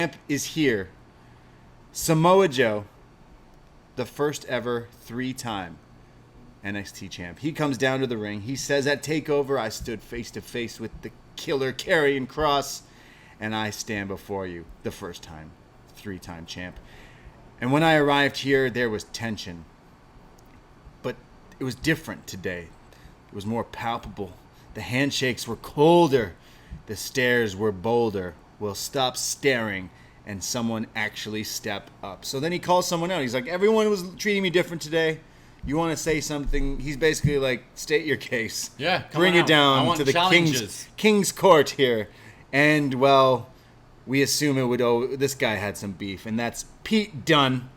Champ is here. Samoa Joe, the first ever 3-time NXT champ. He comes down to the ring. He says at TakeOver, I stood face to face with the killer Karrion Kross, and I stand before you, the first time 3-time champ. And when I arrived here, there was tension. But it was different today. It was more palpable. The handshakes were colder. The stares were bolder. We'll stop staring and someone actually step up. So then he calls someone out. He's like, everyone was treating me different today. You want to say something? He's basically like, state your case. Yeah, bring it down to the king's court here. And, well, we assume it would this guy had some beef. And that's Pete Dunne,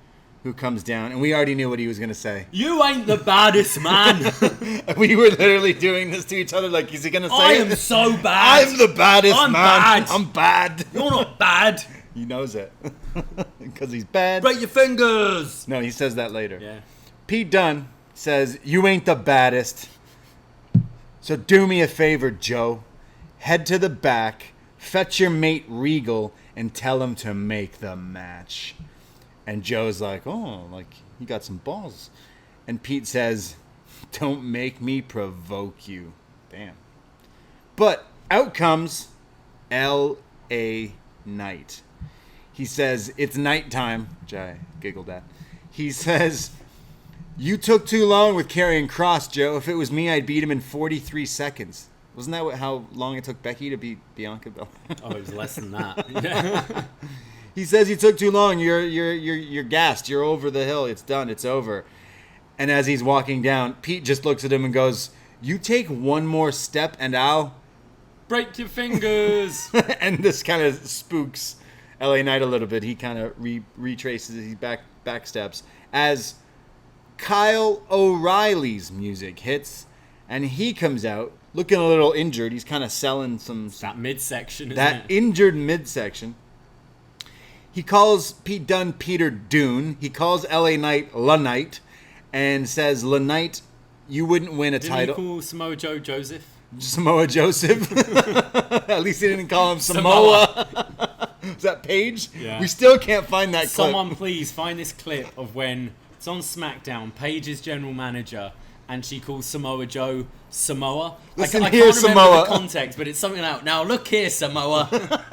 who comes down. And we already knew what he was going to say. You ain't the baddest man. We were literally doing this to each other. Like, is he going to say I am so bad. I'm the baddest man. Bad. I'm bad. You're not bad. He knows it. Because he's bad. Break your fingers. No, he says that later. Yeah. Pete Dunne says, you ain't the baddest. So do me a favor, Joe. Head to the back, fetch your mate Regal, and tell him to make the match. And Joe's like, oh, like, you got some balls. And Pete says, don't make me provoke you. Damn. But out comes L.A. Knight. He says, it's nighttime, which I giggled at. He says, you took too long with Karrion Kross, Joe. If it was me, I'd beat him in 43 seconds. Wasn't that how long it took Becky to beat Bianca Belair? Oh, it was less than that. He says you took too long. You're gassed. You're over the hill. It's done. It's over. And as he's walking down, Pete just looks at him and goes, you take one more step and I'll break your fingers. And this kind of spooks LA Knight a little bit. He kind of retraces his back steps as Kyle O'Reilly's music hits and he comes out looking a little injured. He's kind of selling some that midsection, that injured midsection. He calls Pete Dunne Peter Dune. He calls LA Knight La Knight and says, La Knight, you wouldn't win a title. Didn't he call Samoa Joe Joseph? Samoa Joseph. At least he didn't call him Samoa. Is that Paige? Yeah. We still can't find that clip. Someone please find this clip of when it's on SmackDown, Paige's general manager, and she calls Samoa Joe Samoa. Listen I here, can't remember Samoa. the context, but it's something like, now look here, Samoa.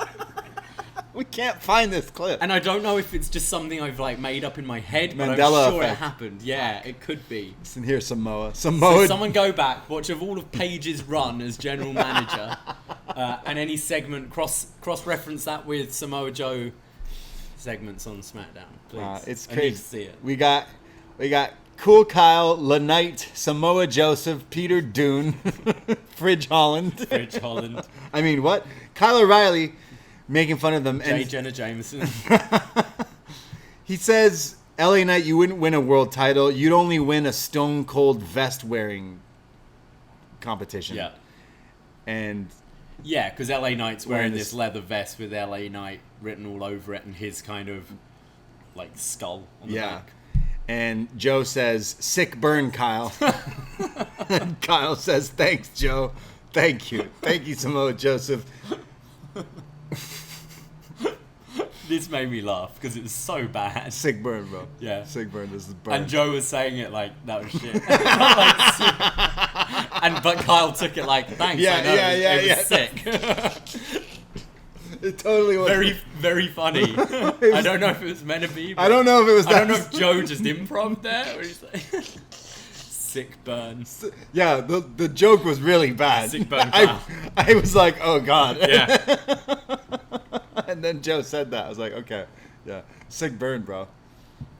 We can't find this clip. And I don't know if it's just something I've like made up in my head, but Mandela I'm sure effect. it happened. Yeah, it could be. Listen here, Samoa. So someone go back, watch of all of Paige's run as general manager, and any segment cross-reference that with Samoa Joe segments on SmackDown. Please. It's I crazy. need to see it. We got Cool Kyle, La Knight, Samoa Joseph, Peter Dune, Ridge Holland. Ridge Holland. I mean, what? Kyle O'Reilly making fun of them. J. Jenna Jameson. He says, LA Knight, you wouldn't win a world title. You'd only win a Stone Cold vest wearing competition. Yeah. And yeah, because LA Knight's wearing this leather vest with LA Knight written all over it and his kind of like skull on the back. And Joe says, sick burn, Kyle. And Kyle says, thanks, Joe. Thank you. Thank you, Samoa Joseph. This made me laugh because it was so bad. Sick burn, bro. Yeah. Sick burn. This is burn. And Joe was saying it like, that was shit. But Kyle took it like, thanks. Yeah, I know, it was sick. It totally was. Very, very funny. I don't know if it was meant to be. I don't know if it was that. I don't know if Joe just improv there. Or he's like, sick burn. Yeah, the joke was really bad. Sick burn. I was like, oh, God. Yeah. And then Joe said that. I was like, okay. Yeah. Sick burn, bro.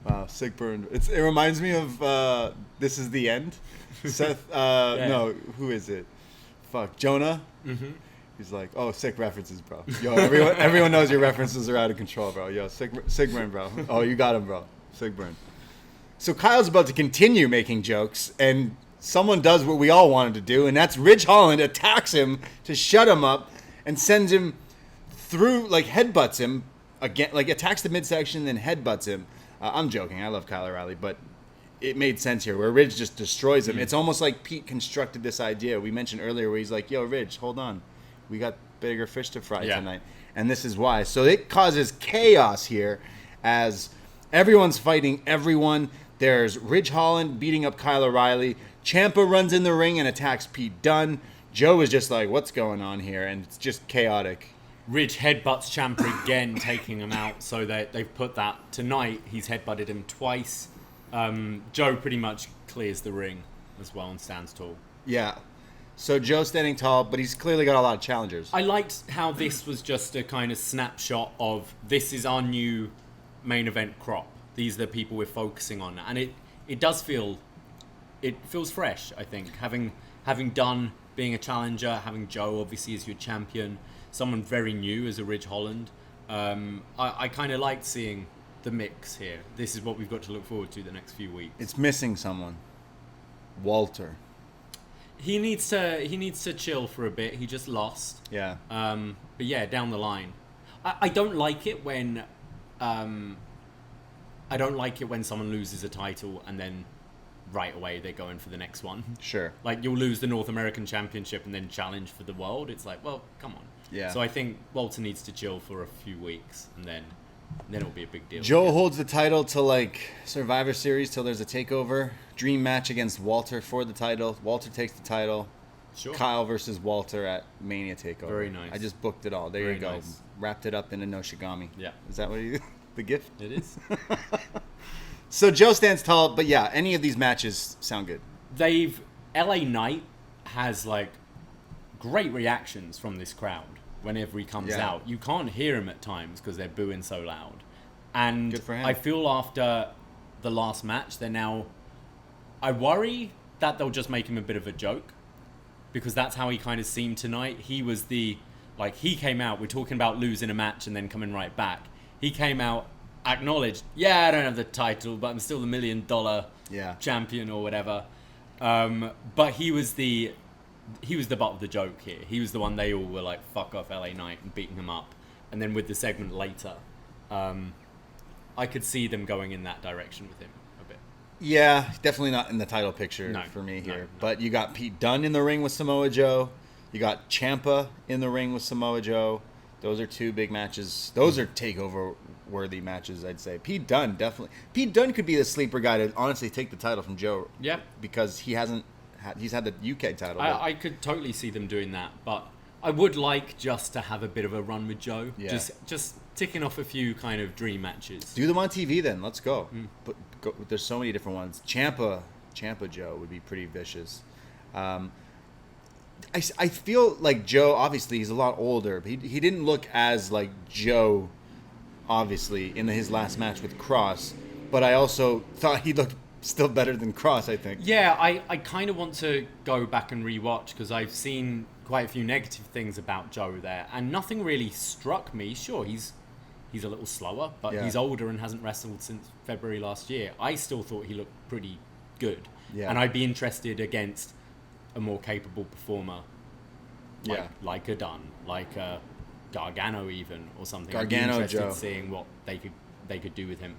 Wow, sick burn. It reminds me of This Is the End. Seth, no, who is it? Fuck, Jonah? Mm-hmm. He's like, oh, sick references, bro. Yo, everyone knows your references are out of control, bro. Yo, sick burn, bro. Oh, you got him, bro. Sick burn. So Kyle's about to continue making jokes, and someone does what we all wanted to do, and that's Ridge Holland attacks him to shut him up and sends him through, like headbutts him, again, like attacks the midsection, then headbutts him. I'm joking. I love Kyle O'Reilly, but it made sense here where Ridge just destroys him. It's almost like Pete constructed this idea we mentioned earlier where he's like, yo, Ridge, hold on. We got bigger fish to fry tonight. and this is why. So it causes chaos here as everyone's fighting everyone. There's Ridge Holland beating up Kyle O'Reilly. Ciampa runs in the ring and attacks Pete Dunne. Joe is just like, what's going on here? And it's just chaotic. Ridge headbutts Ciampa again, taking him out. So they've put that tonight. He's headbutted him twice. Joe pretty much clears the ring as well and stands tall. Yeah. So Joe's standing tall, but he's clearly got a lot of challengers. I liked how this was just a kind of snapshot of this is our new main event crop. These are the people we're focusing on. And it does feel... It feels fresh, I think. Having Dunne being a challenger, having Joe obviously as your champion, someone very new as a Ridge Holland. I kind of liked seeing the mix here. This is what we've got to look forward to the next few weeks. It's missing someone. Walter. He needs to chill for a bit. He just lost. Yeah. But yeah, down the line. I don't like it when someone loses a title and then right away they go in for the next one. Sure. Like you'll lose the North American Championship and then challenge for the world. It's like, well, come on. Yeah. So I think Walter needs to chill for a few weeks and then it'll be a big deal. Joe holds the title till like Survivor Series till there's a takeover. Dream match against Walter for the title. Walter takes the title. Sure. Kyle versus Walter at Mania Takeover. Very nice. I just booked it all. There Very you go. nice. Wrapped it up in a Noshigami. Yeah. Is that what you... the gift? It is. So Joe stands tall, but yeah, any of these matches sound good. LA Knight has like great reactions from this crowd whenever he comes out. You can't hear him at times because they're booing so loud. And Good for him. I feel after the last match, I worry that they'll just make him a bit of a joke because that's how he kind of seemed tonight. He was he came out, we're talking about losing a match and then coming right back. He came out, acknowledged, I don't have the title, but I'm still the $1 million champion or whatever. But he was the butt of the joke here. He was the one they all were like, fuck off LA Knight and beating him up. And then with the segment later, I could see them going in that direction with him a bit. Yeah, definitely not in the title picture for me here. No. But you got Pete Dunne in the ring with Samoa Joe. You got Ciampa in the ring with Samoa Joe. Those are two big matches. Those are takeover worthy matches, I'd say. Pete Dunne, definitely. Pete Dunne could be the sleeper guy to honestly take the title from Joe. Yeah. Because he's had the UK title. I could totally see them doing that, but I would like just to have a bit of a run with Joe. Yeah. Just ticking off a few kind of dream matches. Do them on TV then. Let's go. But there's so many different ones. Ciampa Joe would be pretty vicious. I feel like Joe, obviously, he's a lot older. But he didn't look as like Joe, obviously, in his last match with Cross. But I also thought he looked still better than Cross, I think. Yeah, I kind of want to go back and rewatch because I've seen quite a few negative things about Joe there. And nothing really struck me. Sure, he's a little slower, but he's older and hasn't wrestled since February last year. I still thought he looked pretty good. Yeah. And I'd be interested against a more capable performer, like a Dunne, like a Gargano even, or something. Gargano, I'd be interested Joe. in seeing what they could do with him.